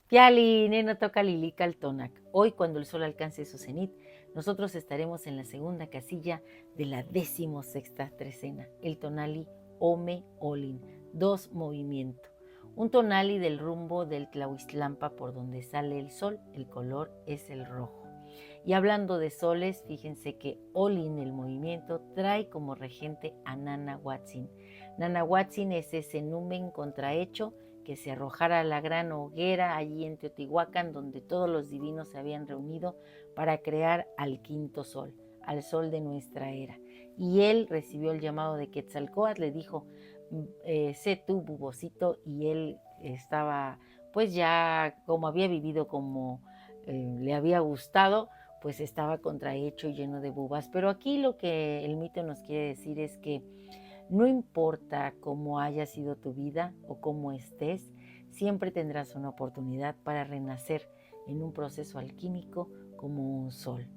Yali, neno toca Lilica al Tonac. Hoy, cuando el sol alcance su cenit, nosotros estaremos en la segunda casilla de la 16ª trecena, el tonali Ome Olin, 2 movimiento. Un tonali del rumbo del Tlahuiztlampa por donde sale el sol, el color es el rojo. Y hablando de soles, fíjense que Olin, el movimiento, trae como regente a Nanahuatzin. Nanahuatzin es ese numen contrahecho que se arrojara a la gran hoguera allí en Teotihuacán, donde todos los divinos se habían reunido para crear al quinto sol, al sol de nuestra era. Y él recibió el llamado de Quetzalcóatl, le dijo, sé tú, bubocito, y él estaba, pues ya como había vivido como le había gustado, pues estaba contrahecho y lleno de bubas. Pero aquí lo que el mito nos quiere decir es que no importa cómo haya sido tu vida o cómo estés, siempre tendrás una oportunidad para renacer en un proceso alquímico como un sol.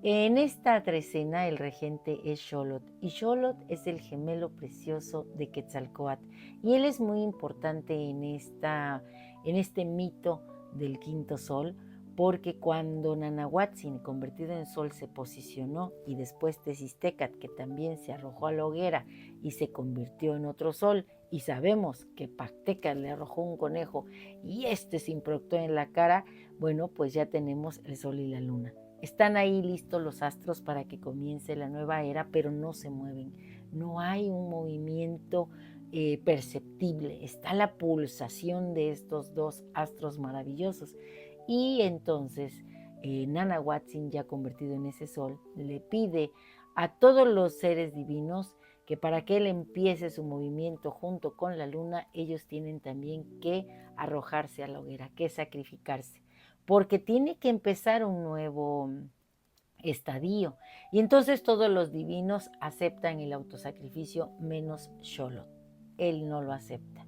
En esta trecena el regente es Xolotl y Xolotl es el gemelo precioso de Quetzalcóatl y él es muy importante en este mito del quinto sol porque cuando Nanahuatzin, convertido en sol, se posicionó y después Teziztecat, que también se arrojó a la hoguera y se convirtió en otro sol, y sabemos que Pactecat le arrojó un conejo y este se implantó en la cara, bueno, pues ya tenemos el sol y la luna. Están ahí listos los astros para que comience la nueva era, pero no se mueven. No hay un movimiento perceptible. Está la pulsación de estos dos astros maravillosos. Y entonces Nanahuatzin, ya convertido en ese sol, le pide a todos los seres divinos que para que él empiece su movimiento junto con la luna, ellos tienen también que arrojarse a la hoguera, que sacrificarse, porque tiene que empezar un nuevo estadio. Y entonces todos los divinos aceptan el autosacrificio menos Xolotl. Él no lo acepta.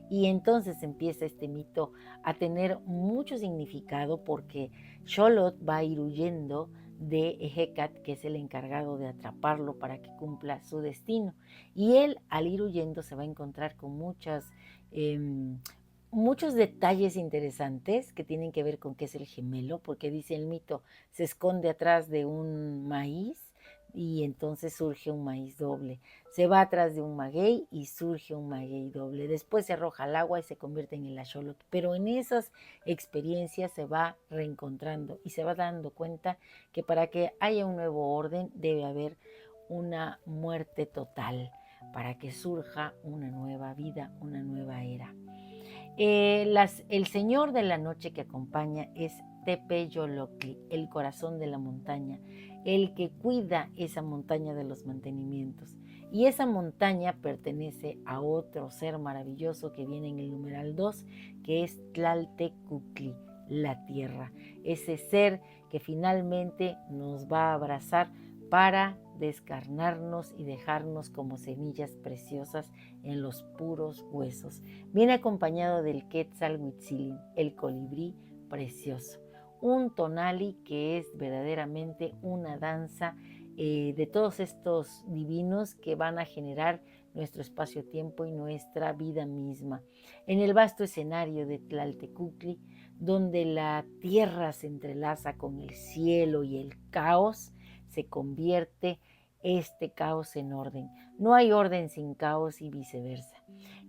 Y entonces empieza este mito a tener mucho significado porque Xolotl va a ir huyendo de Ejecat, que es el encargado de atraparlo para que cumpla su destino. Y él, al ir huyendo, se va a encontrar con eh, muchos detalles interesantes que tienen que ver con qué es el gemelo, porque dice el mito, se esconde atrás de un maíz y entonces surge un maíz doble. Se va atrás de un maguey y surge un maguey doble. Después se arroja al agua y se convierte en el axolotl. Pero en esas experiencias se va reencontrando y se va dando cuenta que para que haya un nuevo orden debe haber una muerte total para que surja una nueva vida, una nueva era. El señor de la noche que acompaña es Tepeyolocli, el corazón de la montaña, el que cuida esa montaña de los mantenimientos. Y esa montaña pertenece a otro ser maravilloso que viene en el numeral 2, que es Tlaltecuhtli, la tierra. Ese ser que finalmente nos va a abrazar para descarnarnos y dejarnos como semillas preciosas en los puros huesos. Viene acompañado del Quetzalhuitzilin, el colibrí precioso. Un tonali que es verdaderamente una danza de todos estos divinos que van a generar nuestro espacio-tiempo y nuestra vida misma. En el vasto escenario de Tlaltecuhtli, donde la tierra se entrelaza con el cielo y el caos, se convierte este caos en orden. No hay orden sin caos y viceversa.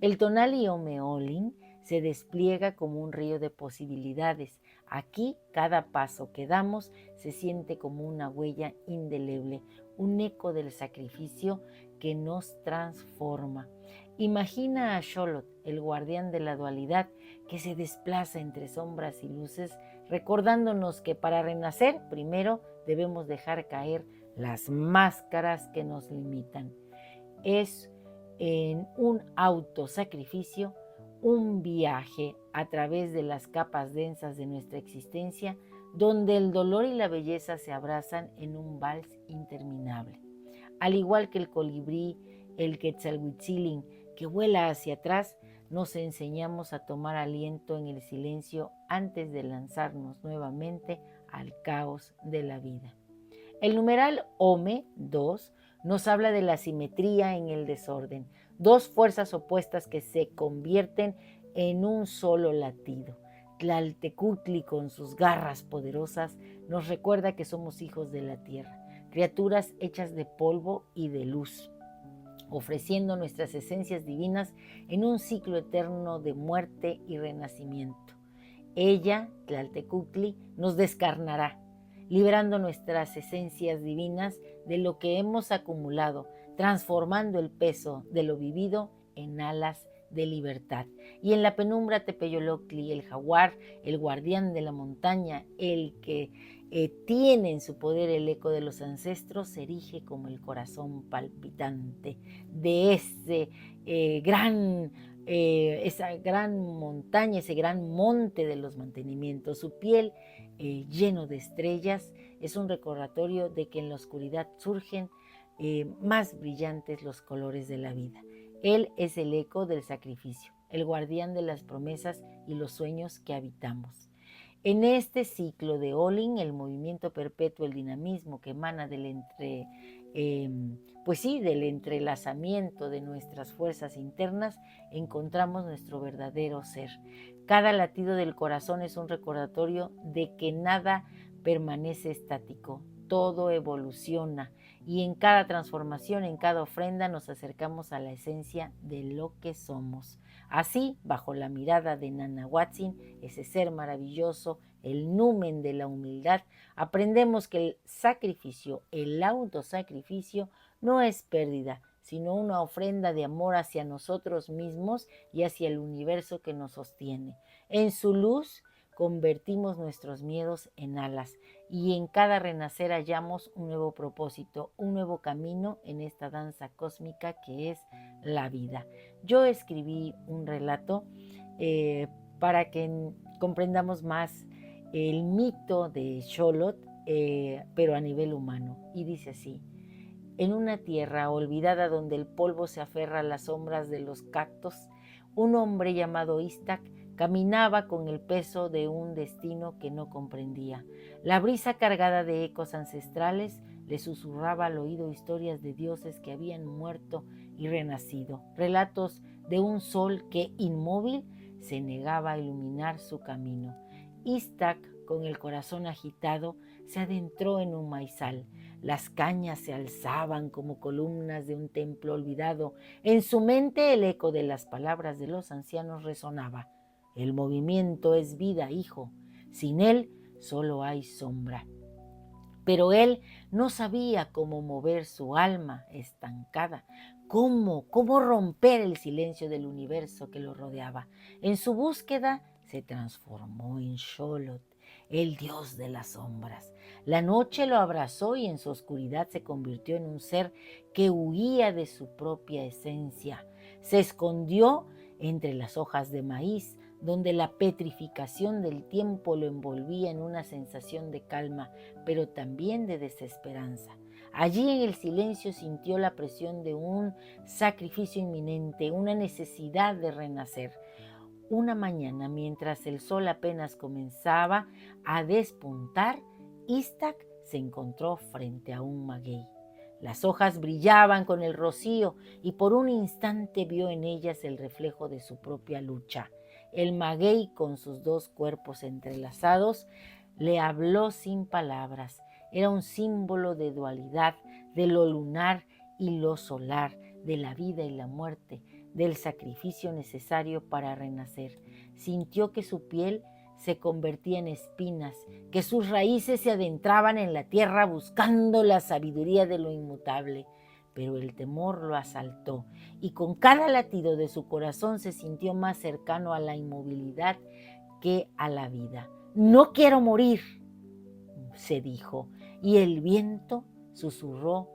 El tonali Omeolin se despliega como un río de posibilidades. Aquí cada paso que damos se siente como una huella indeleble, un eco del sacrificio que nos transforma. Imagina a Xolotl, el guardián de la dualidad, que se desplaza entre sombras y luces, recordándonos que para renacer primero debemos dejar caer las máscaras que nos limitan. Es en un autosacrificio, un viaje a través de las capas densas de nuestra existencia, donde el dolor y la belleza se abrazan en un vals interminable. Al igual que el colibrí, el Quetzalhuitzilin, que vuela hacia atrás, nos enseñamos a tomar aliento en el silencio antes de lanzarnos nuevamente al caos de la vida. El numeral Ome 2 nos habla de la simetría en el desorden, dos fuerzas opuestas que se convierten en un solo latido. Tlaltecutli, con sus garras poderosas, nos recuerda que somos hijos de la tierra, criaturas hechas de polvo y de luz, ofreciendo nuestras esencias divinas en un ciclo eterno de muerte y renacimiento. Ella, Tlaltecutli, nos descarnará, liberando nuestras esencias divinas de lo que hemos acumulado, transformando el peso de lo vivido en alas de libertad. Y en la penumbra Tepeyoloctli, el jaguar, el guardián de la montaña, el que tiene en su poder el eco de los ancestros, se erige como el corazón palpitante de ese esa gran montaña, ese gran monte de los mantenimientos. Su piel lleno de estrellas es un recordatorio de que en la oscuridad surgen más brillantes los colores de la vida. Él es el eco del sacrificio, el guardián de las promesas y los sueños que habitamos. En este ciclo de Olin, el movimiento perpetuo, el dinamismo que emana del del entrelazamiento de nuestras fuerzas internas, encontramos nuestro verdadero ser. Cada latido del corazón es un recordatorio de que nada permanece estático, todo evoluciona, y en cada transformación, en cada ofrenda, nos acercamos a la esencia de lo que somos. Así, bajo la mirada de Nana Watson, ese ser maravilloso, el numen de la humildad, aprendemos que el sacrificio, el autosacrificio, no es pérdida, sino una ofrenda de amor hacia nosotros mismos y hacia el universo que nos sostiene. En su luz convertimos nuestros miedos en alas, y en cada renacer hallamos un nuevo propósito, un nuevo camino en esta danza cósmica que es la vida. Yo escribí un relato para que comprendamos más el mito de Xolotl, pero a nivel humano. Y dice así: en una tierra olvidada donde el polvo se aferra a las sombras de los cactos, un hombre llamado Istak caminaba con el peso de un destino que no comprendía. La brisa cargada de ecos ancestrales le susurraba al oído historias de dioses que habían muerto y renacido, relatos de un sol que, inmóvil, se negaba a iluminar su camino. Istak, con el corazón agitado, se adentró en un maizal. Las cañas se alzaban como columnas de un templo olvidado. En su mente el eco de las palabras de los ancianos resonaba: el movimiento es vida, hijo. Sin él solo hay sombra. Pero él no sabía cómo mover su alma estancada, cómo romper el silencio del universo que lo rodeaba. En su búsqueda se transformó en Xolotl, el dios de las sombras. La noche lo abrazó y en su oscuridad se convirtió en un ser que huía de su propia esencia. Se escondió entre las hojas de maíz, donde la petrificación del tiempo lo envolvía en una sensación de calma, pero también de desesperanza. Allí en el silencio sintió la presión de un sacrificio inminente, una necesidad de renacer. Una mañana, mientras el sol apenas comenzaba a despuntar, Istak se encontró frente a un maguey. Las hojas brillaban con el rocío y por un instante vio en ellas el reflejo de su propia lucha. El maguey, con sus dos cuerpos entrelazados, le habló sin palabras. Era un símbolo de dualidad, de lo lunar y lo solar, de la vida y la muerte, del sacrificio necesario para renacer. Sintió que su piel se convertía en espinas, que sus raíces se adentraban en la tierra buscando la sabiduría de lo inmutable. Pero el temor lo asaltó y con cada latido de su corazón se sintió más cercano a la inmovilidad que a la vida. No quiero morir, se dijo, y el viento susurró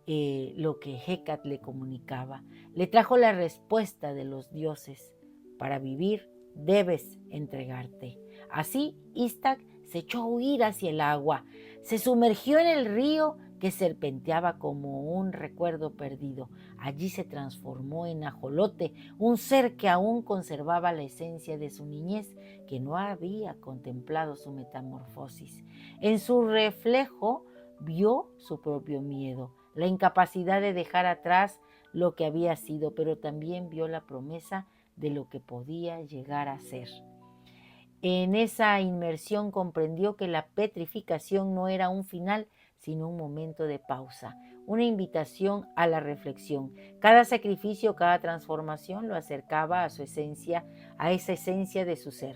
lo que Hécat le comunicaba. Le trajo la respuesta de los dioses: para vivir debes entregarte. Así Istak se echó a huir hacia el agua, se sumergió en el río que serpenteaba como un recuerdo perdido. Allí se transformó en ajolote, un ser que aún conservaba la esencia de su niñez, que no había contemplado su metamorfosis. En su reflejo vio su propio miedo, la incapacidad de dejar atrás lo que había sido, pero también vio la promesa de lo que podía llegar a ser. En esa inmersión comprendió que la petrificación no era un final, sino un momento de pausa, una invitación a la reflexión. Cada sacrificio, cada transformación lo acercaba a su esencia, a esa esencia de su ser.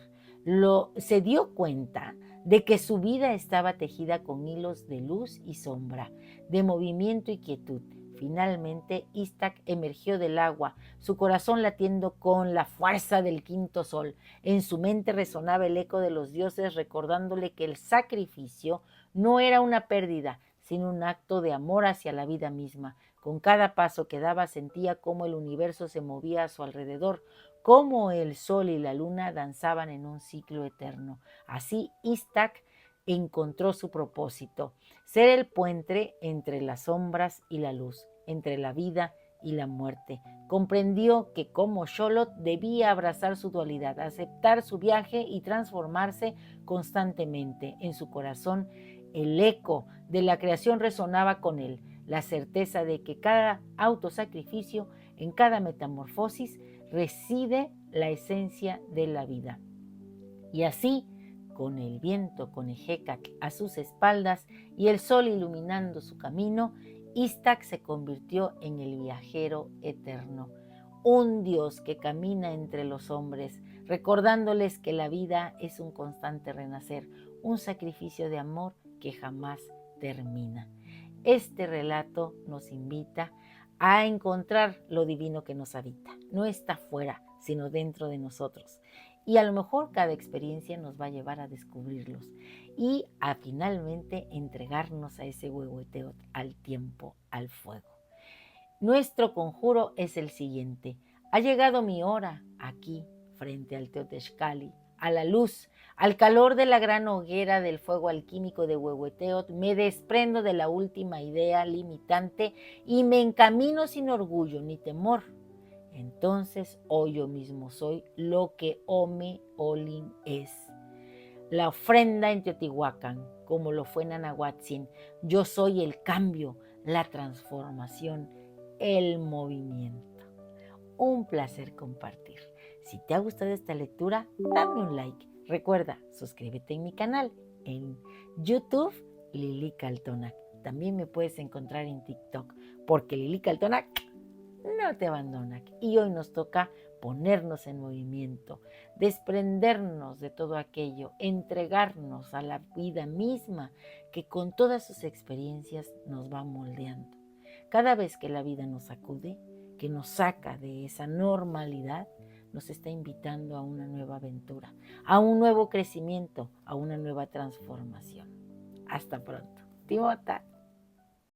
Se dio cuenta de que su vida estaba tejida con hilos de luz y sombra, de movimiento y quietud. Finalmente, Istak emergió del agua, su corazón latiendo con la fuerza del quinto sol. En su mente resonaba el eco de los dioses, recordándole que el sacrificio no era una pérdida, sino un acto de amor hacia la vida misma. Con cada paso que daba sentía cómo el universo se movía a su alrededor, cómo el sol y la luna danzaban en un ciclo eterno. Así Istak encontró su propósito, ser el puente entre las sombras y la luz, entre la vida y la muerte. Comprendió que como Xolotl debía abrazar su dualidad, aceptar su viaje y transformarse constantemente. En su corazón, el eco de la creación resonaba con él, la certeza de que cada autosacrificio, en cada metamorfosis, reside la esencia de la vida. Y así, con el viento con Ejecatl a sus espaldas y el sol iluminando su camino, Istak se convirtió en el viajero eterno, un dios que camina entre los hombres, recordándoles que la vida es un constante renacer, un sacrificio de amor que jamás termina. Este relato nos invita a encontrar lo divino que nos habita. No está fuera, sino dentro de nosotros. Y a lo mejor cada experiencia nos va a llevar a descubrirlos y a finalmente entregarnos a ese huehueteo, al tiempo, al fuego. Nuestro conjuro es el siguiente. Ha llegado mi hora aquí, frente al Teotihuacán, a la luz, al calor de la gran hoguera del fuego alquímico de Huehueteotl, me desprendo de la última idea limitante y me encamino sin orgullo ni temor. Entonces hoy yo mismo soy lo que Ome Olin es. La ofrenda en Teotihuacán, como lo fue en Anahuatzin. Yo soy el cambio, la transformación, el movimiento. Un placer compartir. Si te ha gustado esta lectura, dame un like. Recuerda, suscríbete en mi canal en YouTube, Lili Caltonac. También me puedes encontrar en TikTok, porque Lili Caltonac no te abandona. Y hoy nos toca ponernos en movimiento, desprendernos de todo aquello, entregarnos a la vida misma que con todas sus experiencias nos va moldeando. Cada vez que la vida nos sacude, que nos saca de esa normalidad, nos está invitando a una nueva aventura, a un nuevo crecimiento, a una nueva transformación. Hasta pronto. Timota.